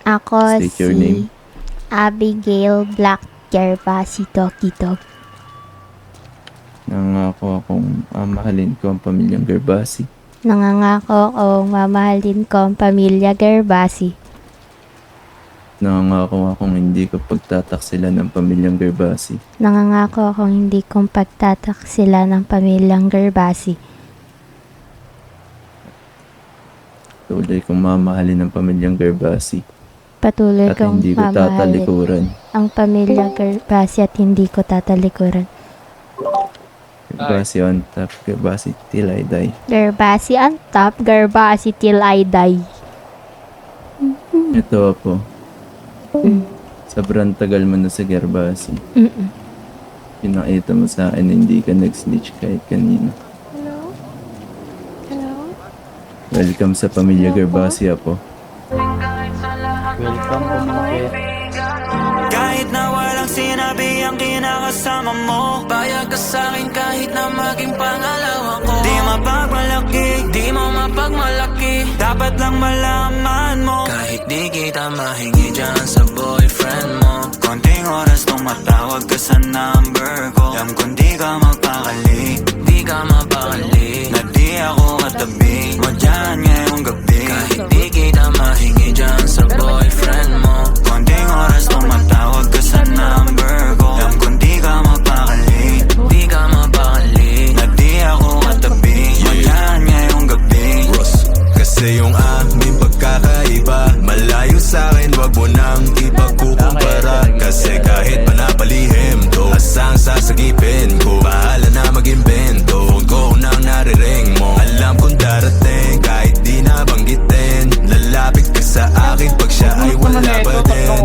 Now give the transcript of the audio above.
Ako State your si name. Abigail Black Gervasi Tokitog. Nangako akong mahalin ko ang pamilyang Gervasi. Nangangako akong mamahalin ko ang pamilya Gervasi. Nangako akong hindi ko pagtataksilan ng pamilyang Gervasi. Nangangako akong hindi kong pagtataksila ng pamilyang Gervasi. Tuloy kong mamahalin ang pamilyang Gervasi. Patuloy At kong hindi ko mamahalin tatalikuran. ang pamilya Gervasi at hindi ko tatalikuran. Gervasi on top, Gervasi till I die. Gervasi on top, Gervasi till I die. Ito po. Sobrang tagal mo na sa Gervasi. Mm-mm. Pinakita mo sa akin na hindi ka nag-snitch kahit kanino. Hello? Hello? Welcome sa pamilya Gervasi po. Welcome po mga pet. Kahit na walang sinabi ang kinakasama mo, payag ka sa'kin kahit na maging pangalawa ko. Di mapagmalaki, di mo mapagmalaki, dapat lang malaman mo. Kahit di kita mahingi dyan sa boyfriend mo, konting oras nung matawag ka sa number ko. Alam kong di ka mapakali, di ka mapakali, na di ako katabi mo dyan ngayong gabi. Kahit di kita mahingi dyan sa boyfriend mo, konting oras nung matawag ka sa number ko. Alam kong di ka mapakali, di ka mapakali, na di ako katabi mo dyan ngayong gabi. Kasi yung aming pagkakaiba malayo sa'kin, wag mo nang ipagkukumpara. Kasi kahit panapalihim to, asang sasagipin ko, bahala na mag-imbento. Phone ko nang nariring mo, alam kong darating kahit di nabanggitin. Lalapit ka sa akin pag siya ay wala pa din.